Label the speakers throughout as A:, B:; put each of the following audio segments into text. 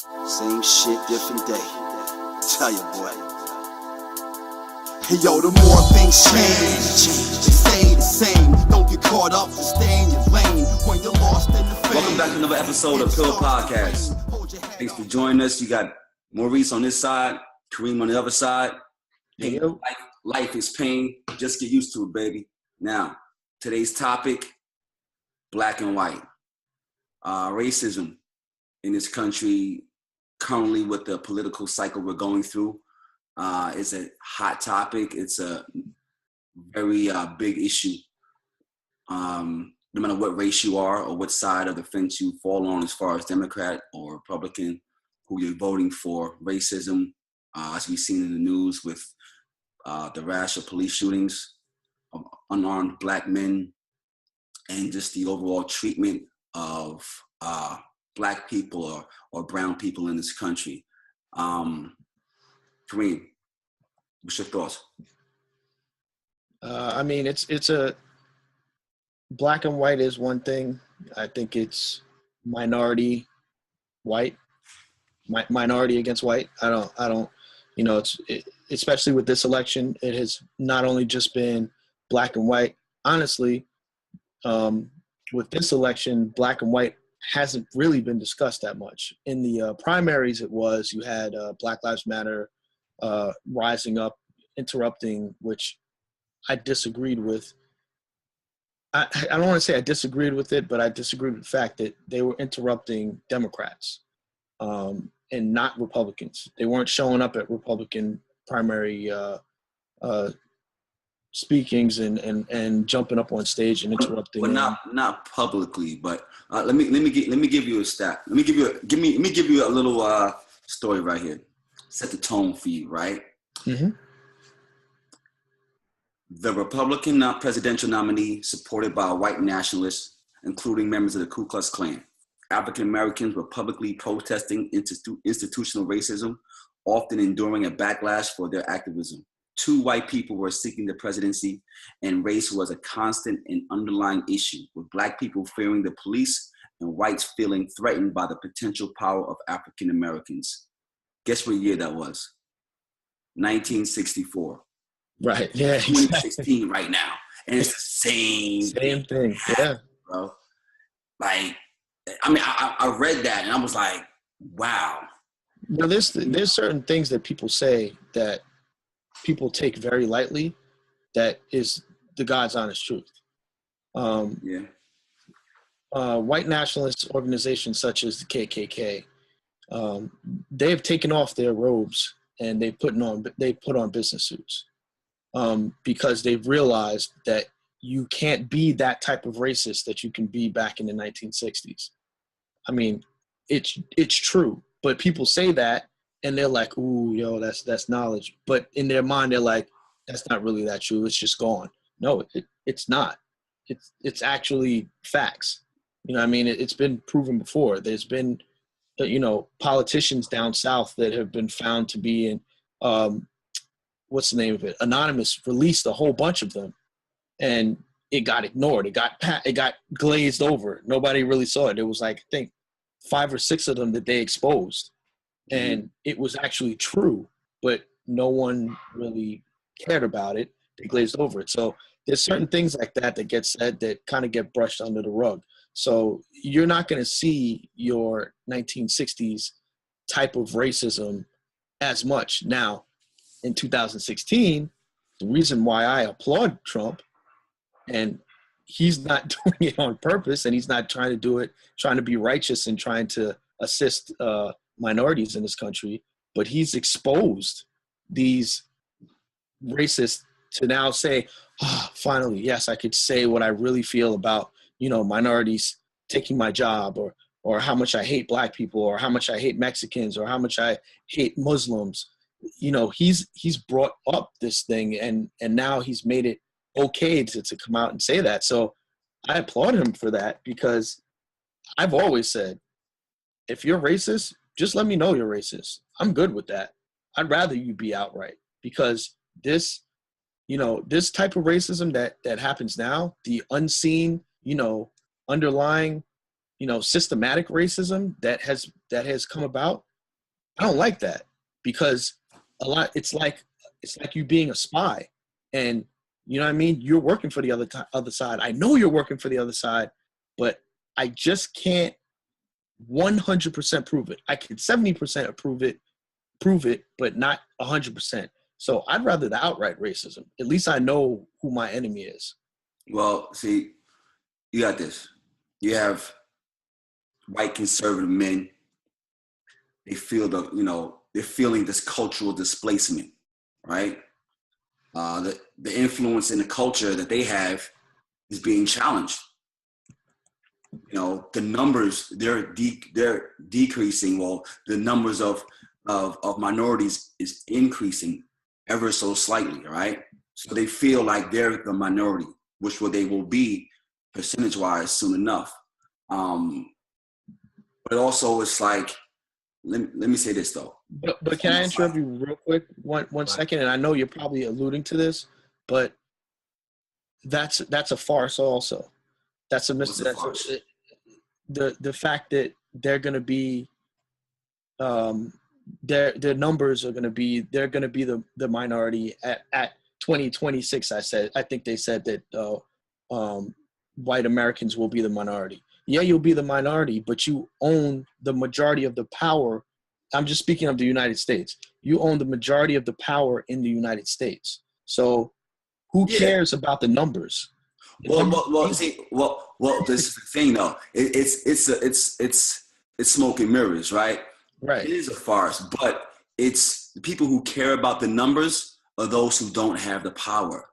A: Same shit, different day. Tell you, boy. Hey, yo, the more things change, they stay the same. Don't get caught up, just stay in your lane when you're lost in the fame.
B: Welcome back to another episode of PIL Podcast. Thanks for joining us. You got Maurice on this side, Kareem on the other side. Hey, life is pain. Just get used to it, baby. Now, today's topic, black and white. Racism in this country, currently with the political cycle we're going through, is a hot topic. It's a very big issue. No matter what race you are or what side of the fence you fall on as far as Democrat or Republican, who you're voting for, racism, as we've seen in the news with the rash of police shootings of unarmed black men and just the overall treatment of black people or brown people in this country. Kareem, what's your thoughts?
C: I mean, it's a black and white is one thing. I think it's minority white, minority against white. I don't. You know, especially with this election, it has not only just been black and white. Honestly, with this election, black and white hasn't really been discussed that much. In the primaries, you had Black Lives Matter rising up, interrupting, which I disagreed with. I don't want to say I disagreed with it, but I disagreed with the fact that they were interrupting Democrats and not Republicans. They weren't showing up at Republican primary speakings and jumping up on stage and interrupting.
B: Well, not publicly, but let me give you a stat. Let me give you a little story right here. Set the tone for you, right?
C: Mm-hmm.
B: The Republican presidential nominee, supported by white nationalists, including members of the Ku Klux Klan. African Americans were publicly protesting institutional racism, often enduring a backlash for their activism. 2 white people were seeking the presidency, and race was a constant and underlying issue, with black people fearing the police and whites feeling threatened by the potential power of African Americans. Guess what year that was? 1964.
C: Right. Yeah.
B: 2016 right now, and it's the same
C: thing. Yeah,
B: bro. Like, I mean, I read that and I was like, wow.
C: You know, there's certain things that people say that people take very lightly, that is the God's honest truth. White nationalist organizations such as the KKK, they have taken off their robes and they put on business suits because they've realized that you can't be that type of racist that you can be back in the 1960s. I mean, it's true, but people say that and they're like, "Ooh, yo, that's knowledge." But in their mind, they're like, "That's not really that true. It's just gone." No, it's not. It's actually facts. You know what I mean? It's been proven before. There's been, politicians down south that have been found to be in, what's the name of it? Anonymous released a whole bunch of them, and it got ignored. It got glazed over. Nobody really saw it. It was like, I think 5 or 6 of them that they exposed. And it was actually true, but no one really cared about it. They glazed over it. So there's certain things like that get said that kind of get brushed under the rug. So you're not going to see your 1960s type of racism as much. Now, in 2016, the reason why I applaud Trump, and he's not doing it on purpose, and he's not trying to do it, trying to be righteous and trying to assist minorities in this country, but he's exposed these racists to now say, finally, yes, I could say what I really feel about, minorities taking my job, or how much I hate black people, or how much I hate Mexicans, or how much I hate Muslims. He's brought up this thing, and now he's made it okay to come out and say that. So I applaud him for that, because I've always said, if you're racist, just let me know you're racist. I'm good with that. I'd rather you be outright, because this type of racism that happens now, the unseen, underlying, systematic racism that has come about, I don't like that because it's like you being a spy, and you know what I mean? You're working for the other side. I know you're working for the other side, but I just can't 100% prove it. I can 70% prove it, but not 100%. So I'd rather the outright racism. At least I know who my enemy is.
B: Well, see, you got this. You have white conservative men. They feel they're feeling this cultural displacement, right? The influence in the culture that they have is being challenged. You know, the numbers they're decreasing. Well, the numbers of minorities is increasing ever so slightly, right? So they feel like they're the minority, which they will be percentage-wise soon enough. But also, it's like, let me say this though.
C: But can I interrupt you real quick, one second? And I know you're probably alluding to this, but that's a farce also. That's a
B: farce?
C: The fact that they're going to be their numbers are going to be the minority at 2026. I think they said that white Americans will be the minority. Yeah, you'll be the minority, but you own the majority of the power. I'm just speaking of the United States. You own the majority of the power in the United States. So who cares about the numbers?
B: Well, this is the thing though. It's smoke and mirrors, right?
C: Right.
B: It is a farce, but it's the people who care about the numbers are those who don't have the power.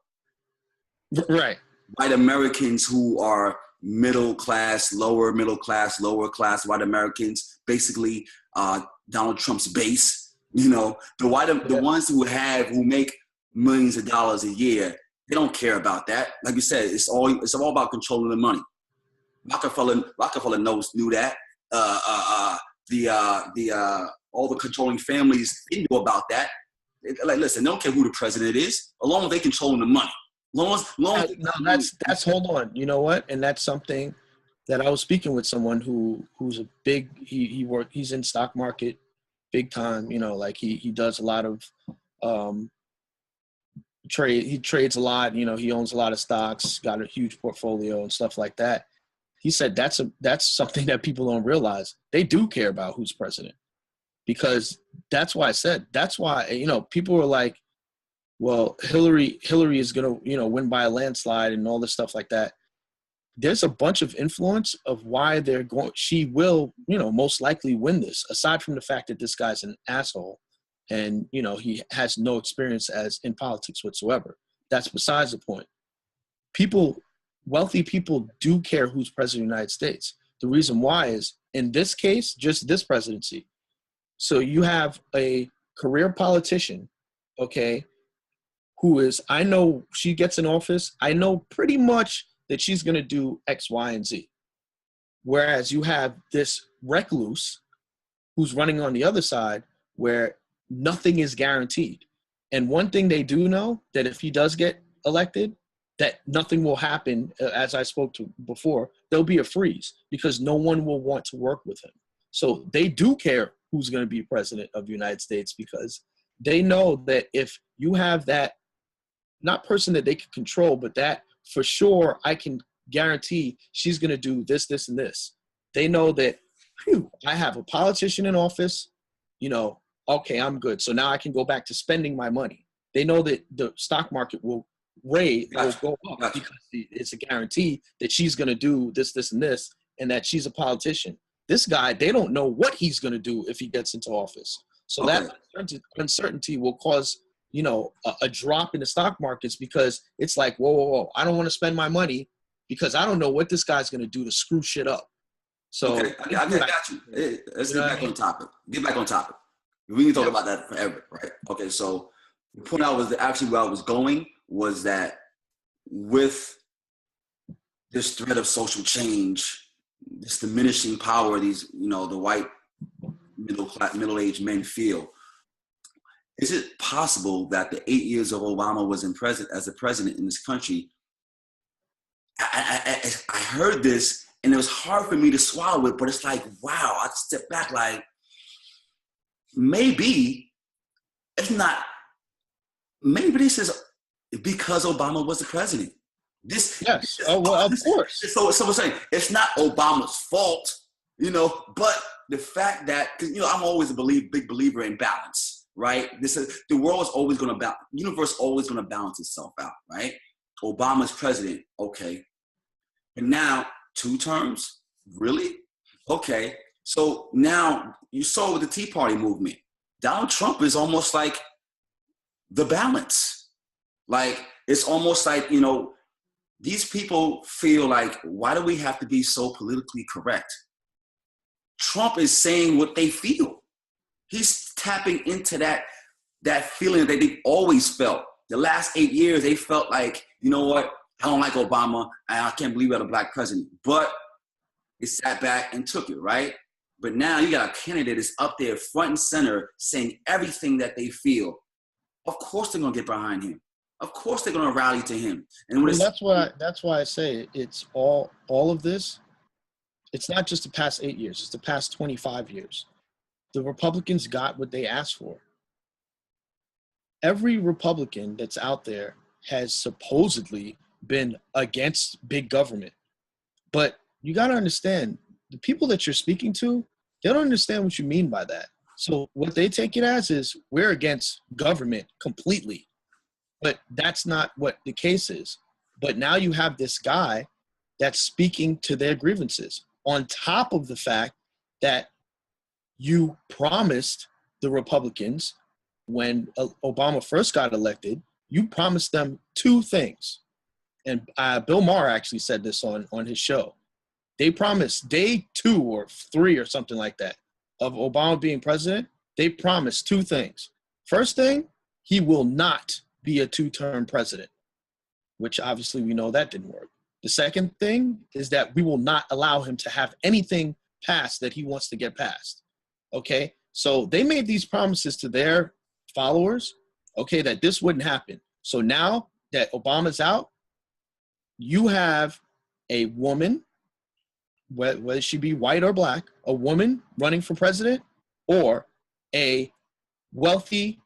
C: Right.
B: White Americans who are middle class, lower class white Americans, basically Donald Trump's base. You know, the ones who make millions of dollars a year, they don't care about that. Like you said, it's all about controlling the money. Rockefeller knew that. All the controlling families, they knew about that. Like, listen, they don't care who the president is, as long as they controlling the money.
C: That's hold on. You know what? And that's something that I was speaking with someone who's a big he's in stock market big time, you know, like he does a lot of trade. He trades a lot, you know, he owns a lot of stocks, got a huge portfolio and stuff like that. He said that's something that people don't realize. They do care about who's president, because that's why you know, people were like, well, Hillary is going to, you know, win by a landslide and all this stuff like that. There's a bunch of influence of why she will, you know, most likely win this, aside from the fact that this guy's an asshole and, you know, he has no experience in politics whatsoever. That's besides the point. Wealthy people do care who's president of the United States. The reason why is, in this case, just this presidency. So you have a career politician, okay, who is, I know she gets in office, I know pretty much that she's going to do X, Y, and Z. Whereas you have this recluse who's running on the other side where nothing is guaranteed. And one thing they do know, that if he does get elected, that nothing will happen, as I spoke to before, there'll be a freeze because no one will want to work with him. So they do care who's going to be president of the United States, because they know that if you have that, not person that they can control, but that for sure I can guarantee she's going to do this, this, and this. They know that, I have a politician in office, you know, okay, I'm good. So now I can go back to spending my money. They know that the stock market will go up because it's a guarantee that she's going to do this, this, and this, and that she's a politician. This guy, they don't know what he's going to do if he gets into office. So that uncertainty will cause, you know, a drop in the stock markets, because it's like, whoa, I don't want to spend my money because I don't know what this guy's going to do to screw shit up. So
B: I got you. Let's get back on topic. We can talk about that forever, right? Okay, so the point where I was going was that with this threat of social change, this diminishing power these, you know, the white middle-aged men feel, is it possible that the 8 years of Obama was as a president in this country, I heard this and it was hard for me to swallow it, but it's like, wow, I step back like, maybe it's not. Maybe this is because Obama was the president.
C: Yes. Oh, well, of course.
B: So we're saying it's not Obama's fault, but the fact that, because, I'm always a big believer in balance, right? The world is always going to balance, universe always going to balance itself out, right? Obama's president, okay. And now 2 terms, really? Okay. So now you saw with the Tea Party movement, Donald Trump is almost like the balance. Like, it's almost like, these people feel like, why do we have to be so politically correct? Trump is saying what they feel. He's tapping into that feeling that they've always felt. The last 8 years, they felt like, you know what? I don't like Obama. I can't believe we had a black president. But they sat back and took it, right? But now you got a candidate that's up there front and center saying everything that they feel. Of course they're going to get behind him. Of course they're going to rally to him. And
C: that's why I say it's all of this. It's not just the past 8 years. It's the past 25 years. The Republicans got what they asked for. Every Republican that's out there has supposedly been against big government. But you got to understand, the people that you're speaking to, they don't understand what you mean by that. So what they take it as is, we're against government completely. But that's not what the case is. But now you have this guy that's speaking to their grievances, on top of the fact that you promised the Republicans, when Obama first got elected, you promised them 2 things. And Bill Maher actually said this on his show. They promised day 2 or 3 or something like that of Obama being president. They promised 2 things. First thing, he will not be a 2-term president, which obviously we know that didn't work. The second thing is that we will not allow him to have anything passed that he wants to get passed. Okay? So they made these promises to their followers, okay, that this wouldn't happen. So now that Obama's out, you have a woman, whether she be white or black, a woman running for president, or a wealthy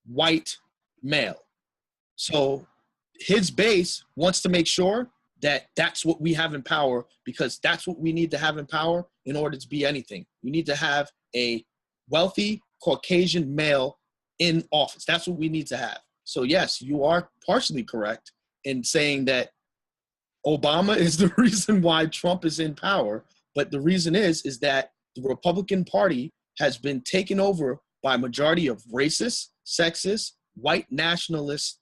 C: white male. So his base wants to make sure that that's what we have in power, because that's what we need to have in power in order to be anything. We need to have a wealthy Caucasian male in office. That's what we need to have. So yes, you are partially correct in saying that Obama is the reason why Trump is in power, but the reason is that the Republican Party has been taken over by a majority of racist, sexist, white nationalist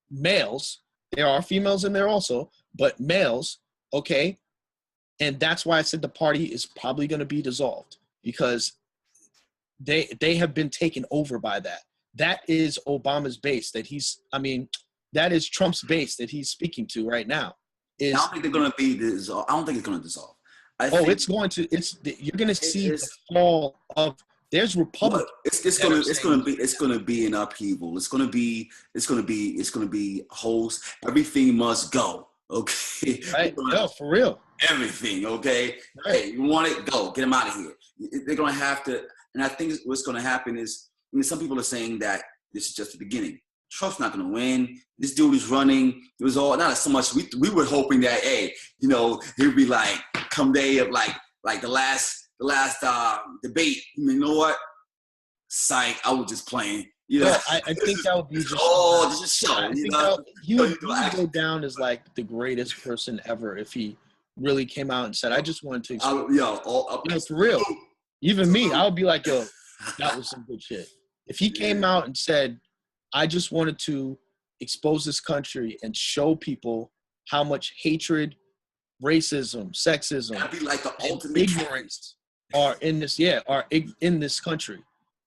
C: males. There are females in there also, but males, okay? And that's why I said the party is probably going to be dissolved, because they have been taken over by that. That is Obama's base that is Trump's base that he's speaking to right now.
B: I don't think they're going to be dissolved. I don't think it's going to dissolve.
C: You're going to see the fall of. There's Republicans.
B: It's going to be an upheaval. It's going to be holes. Everything must go. Okay.
C: Right. No, for real.
B: Everything. Okay. Right. Hey, you want it? Go. Get them out of here. They're going to have to. And I think what's going to happen is, some people are saying that this is just the beginning. Trump's not going to win. This dude is running. It was all not so much. We were hoping that, hey, he'd be like, come day of like the last debate. You know what? Psych. I was just playing.
C: I think that would be just.
B: Just a show.
C: I think he would go down as like the greatest person ever if he really came out and said, "I just wanted to." For real. Even me, I would be like, "Yo, that was some good shit." If he came out and said, I just wanted to expose this country and show people how much hatred, racism, sexism,
B: that'd be like the ultimate
C: ignorance are in this country.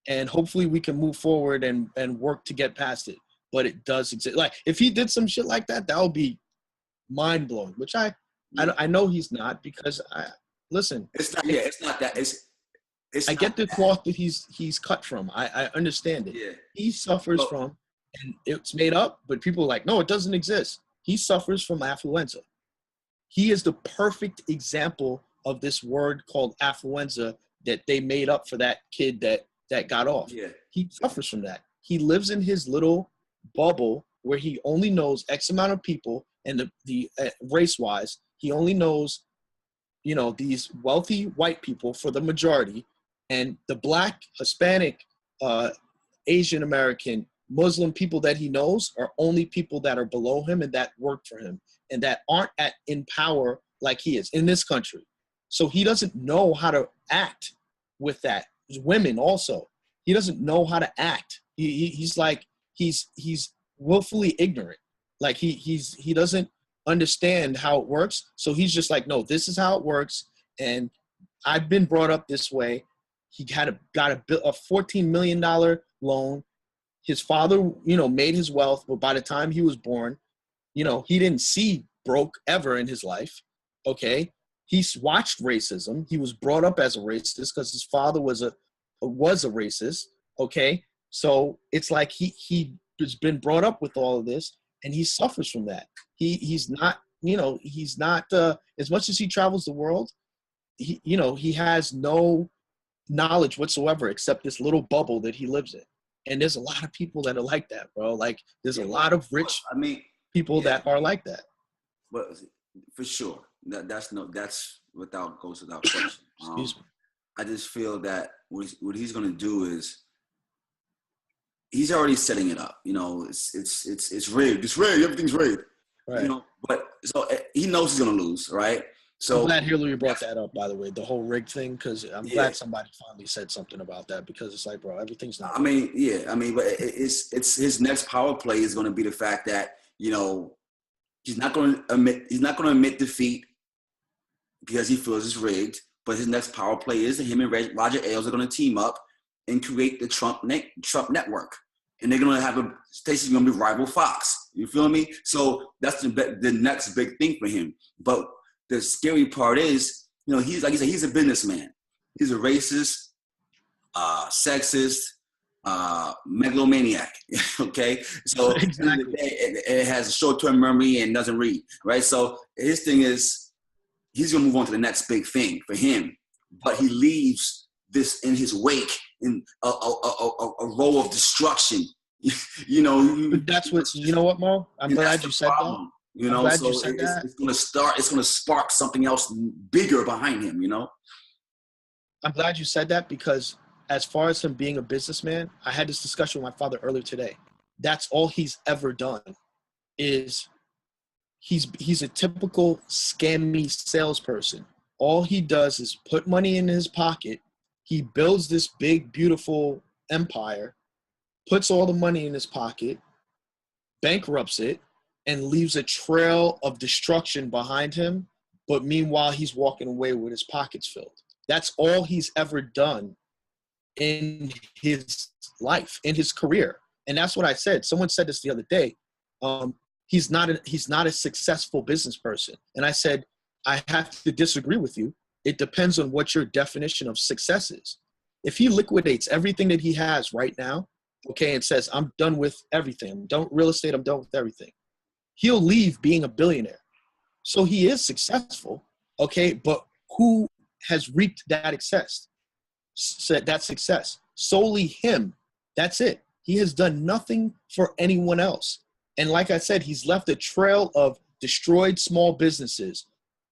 C: And hopefully we can move forward and work to get past it. But it does exist. Like, if he did some shit like that, that would be mind-blowing, which I know he's not, because
B: it's not. Yeah, it's not that.
C: I get the cloth that he's cut from. I understand it.
B: Yeah.
C: He suffers from, and it's made up, but people are like, no, it doesn't exist. He suffers from affluenza. He is the perfect example of this word called affluenza that they made up for that kid that got off.
B: Yeah.
C: He suffers from that. He lives in his little bubble where he only knows X amount of people, and the race-wise, he only knows, you know, these wealthy white people for the majority, and the Black, Hispanic, Asian American, Muslim people that he knows are only people that are below him and that work for him and that aren't in power like he is in this country. So he doesn't know how to act with that. Women also, he doesn't know how to act. He's like, he's willfully ignorant. Like he doesn't understand how it works. So he's just like, no, this is how it works. And I've been brought up this way. He got a $14 million loan. His father, you know, made his wealth, but by the time he was born, you know, he didn't see broke ever in his life. Okay. He's watched racism. He was brought up as a racist because his father was a racist. Okay. So it's like he has been brought up with all of this, and he suffers from that. He's not, you know, he's not, as much as he travels the world, he has no knowledge whatsoever except this little bubble that he lives in. And there's a lot of people that are like that, bro. Like, there's a lot of rich people that are like that.
B: But for sure, that's goes without question.
C: Excuse me.
B: I just feel that what he's going to do is he's already setting it up. You know, it's rigged. It's rigged. Everything's rigged.
C: Right.
B: You know, but so he knows he's going to lose, right? So
C: I'm glad Hillary brought that up, by the way, the whole rig thing, because I'm glad somebody finally said something about that, because it's like, bro, everything's not.
B: But it's his next power play is going to be the fact that, you know, he's not going to admit defeat because he feels it's rigged. But his next power play is that him and Roger Ailes are going to team up and create the Trump network, and they're going to have Stacey's going to be rival Fox. You feel me? So that's the next big thing for him. But the scary part is, you know, he's like you said, he's a businessman. He's a racist, sexist, megalomaniac. Okay, so exactly. It has a short-term memory and doesn't read. Right. So his thing is, he's gonna move on to the next big thing for him, but he leaves this in his wake in a row of destruction. You know.
C: But that's what, you know what, Mo? I'm glad you said that.
B: You know, so it's going to spark something else bigger behind him, you know?
C: I'm glad you said that, because as far as him being a businessman, I had this discussion with my father earlier today. That's all he's ever done is he's a typical scammy salesperson. All he does is put money in his pocket. He builds this big, beautiful empire, puts all the money in his pocket, bankrupts it, and leaves a trail of destruction behind him. But meanwhile, he's walking away with his pockets filled. That's all he's ever done in his life, in his career. And that's what I said. Someone said this the other day. He's not a successful business person. And I said, I have to disagree with you. It depends on what your definition of success is. If he liquidates everything that he has right now, okay, and says, I'm done with everything. I'm done with real estate. I'm done with everything. He'll leave being a billionaire. So he is successful, okay, but who has reaped that success? Solely him. That's it. He has done nothing for anyone else. And like I said, he's left a trail of destroyed small businesses,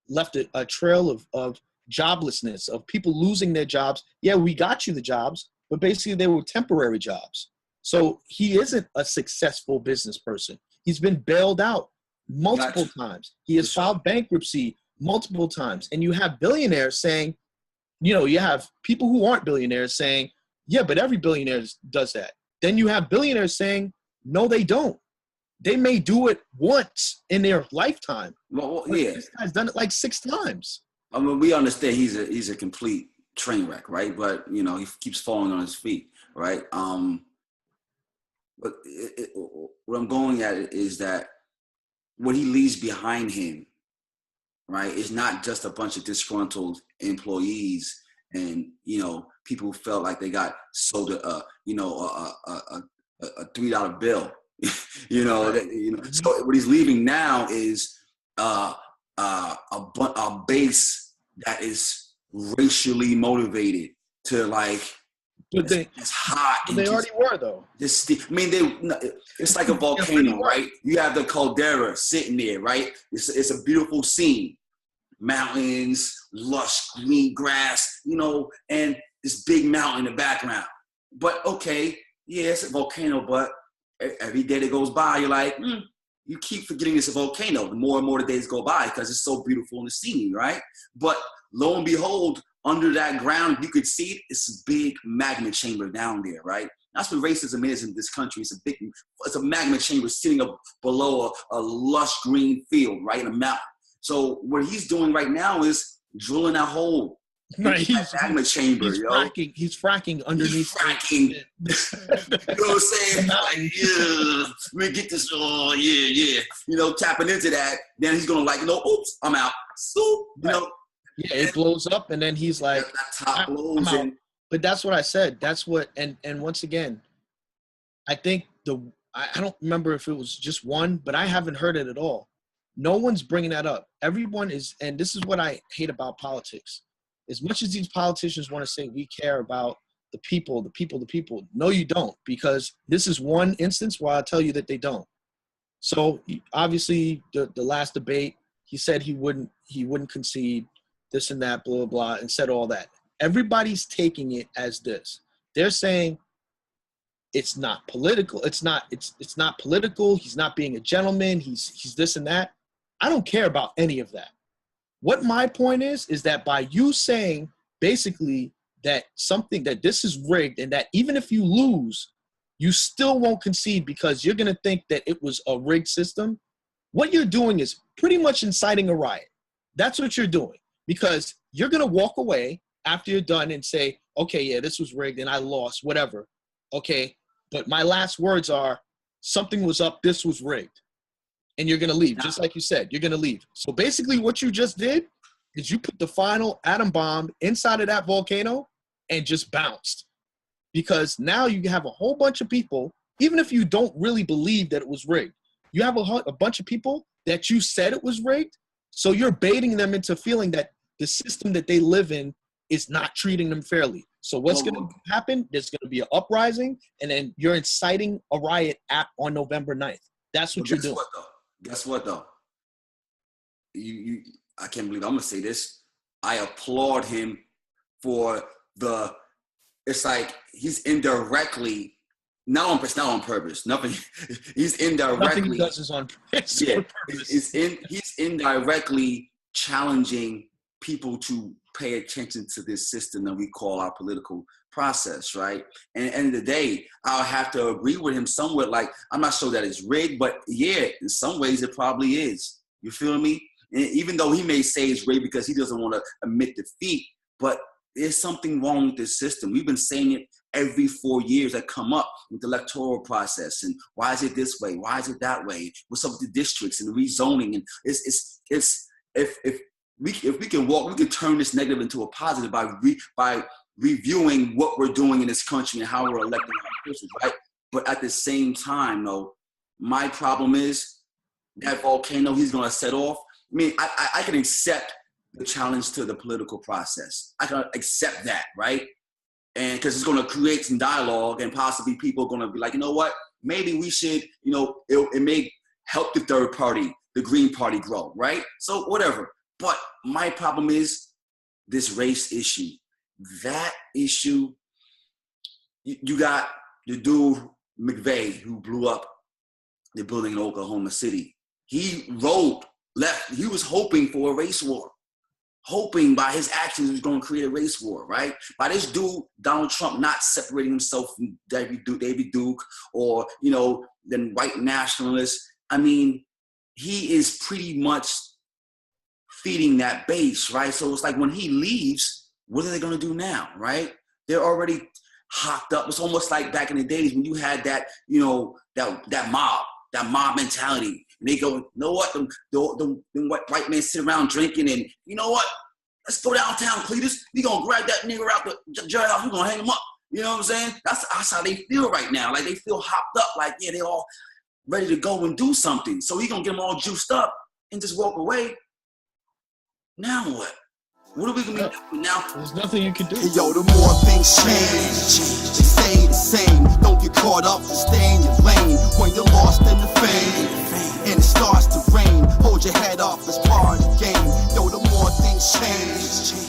C: left a trail of joblessness, of people losing their jobs. Yeah, we got you the jobs, but basically they were temporary jobs. So he isn't a successful business person. He's been bailed out multiple times. He has filed bankruptcy multiple times. And you have billionaires saying, you know, you have people who aren't billionaires saying, yeah, but every billionaire does that. Then you have billionaires saying, no, they don't. They may do it once in their lifetime.
B: Well, yeah.
C: This guy's done it like 6 times.
B: I mean, we understand he's a complete train wreck, right? But, you know, he keeps falling on his feet, right? But what I'm going at is that what he leaves behind him, right, is not just a bunch of disgruntled employees and, you know, people who felt like they got sold a $3 bill. So what he's leaving now is a base that is racially motivated, to like,
C: But
B: it's hot. And
C: they
B: just,
C: already were though.
B: I mean, it's like a volcano, right? You have the caldera sitting there, right? It's a beautiful scene. Mountains, lush green grass, you know, and this big mountain in the background. But okay, yeah, it's a volcano, but every day that goes by, you're like, you keep forgetting it's a volcano. The more and more the days go by because it's so beautiful in the scene, right? But lo and behold, under that ground, you could see it, it's a big magma chamber down there, right? That's what racism is in this country. It's a magma chamber sitting up below a lush green field, right, in a mountain. So what he's doing right now is drilling a hole. Right, he's magma chamber,
C: he's fracking underneath.
B: Fracking. You know what I'm saying? Like, yeah, let me get this. Oh, yeah. You know, tapping into that. Then he's gonna like, oops, I'm out. So, you know.
C: Yeah, it blows up, and then he's like,
B: that top blows.
C: But that's what I said. That's what, and once again, I think I don't remember if it was just one, but I haven't heard it at all. No one's bringing that up. Everyone is, and this is what I hate about politics. As much as these politicians want to say we care about the people, no, you don't, because this is one instance where I'll tell you that they don't. So obviously, the last debate, he said he wouldn't concede, this and that, blah, blah, blah, and said all that. Everybody's taking it as this. They're saying it's not political. It's not political. He's not being a gentleman. He's this and that. I don't care about any of that. What my point is that by you saying basically that this is rigged and that even if you lose, you still won't concede because you're going to think that it was a rigged system, what you're doing is pretty much inciting a riot. That's what you're doing, because you're going to walk away after you're done and say, okay, yeah, this was rigged and I lost, whatever. Okay, but my last words are, something was up, this was rigged. And you're going to leave, just like you said, you're going to leave. So basically what you just did is you put the final atom bomb inside of that volcano and just bounced. Because now you have a whole bunch of people, even if you don't really believe that it was rigged, you have a bunch of people that you said it was rigged, so you're baiting them into feeling that the system that they live in is not treating them fairly. So what's going to happen? There's going to be an uprising, and then you're inciting a riot on November 9th. That's what you're doing.
B: Guess what, though? I can't believe I'm going to say this. I applaud him for it's like he's indirectly, not on purpose. Nothing. He's indirectly.
C: Nothing he does is on purpose.
B: Yeah, he's indirectly challenging people to pay attention to this system that we call our political process, right? And at the end of the day, I'll have to agree with him somewhat. Like, I'm not sure that it's rigged, but yeah, in some ways it probably is. You feel me? And even though he may say it's rigged because he doesn't want to admit defeat, but there's something wrong with this system. We've been saying it every 4 years that come up with the electoral process. And why is it this way? Why is it that way? What's up with the districts and the rezoning? And if we can turn this negative into a positive by reviewing what we're doing in this country and how we're electing our officials, right? But at the same time, though, my problem is that volcano he's going to set off. I mean, I can accept the challenge to the political process. I can accept that, right? And because it's going to create some dialogue and possibly people are going to be like, you know what? Maybe we should, it may help the third party, the Green Party grow, right? So whatever. But my problem is this race issue. That issue, you got the dude, McVeigh, who blew up the building in Oklahoma City. He left. He was hoping for a race war. Hoping by his actions he was going to create a race war, right? By this dude, Donald Trump, not separating himself from David Duke or, then white nationalists. I mean, he is pretty much feeding that base, right? So it's like when he leaves, what are they going to do now, right? They're already hopped up. It's almost like back in the days when you had that, that mob mentality. And they go, you know what? The white men sit around drinking and, you know what? Let's go downtown, Cletus. We going to grab that nigga out the jailhouse. We're going to hang him up. You know what I'm saying? That's how they feel right now. Like they feel hopped up. Like, yeah, they all ready to go and do something. So he going to get them all juiced up and just walk away. Now what? What are we gonna be doing now?
C: There's nothing you can do.
A: Hey, yo, the more things change, they stay the same. Don't get caught up, to stay in your lane. When you're lost in the fame, and it starts to rain, hold your head up, it's part of the game. Yo, the more things change,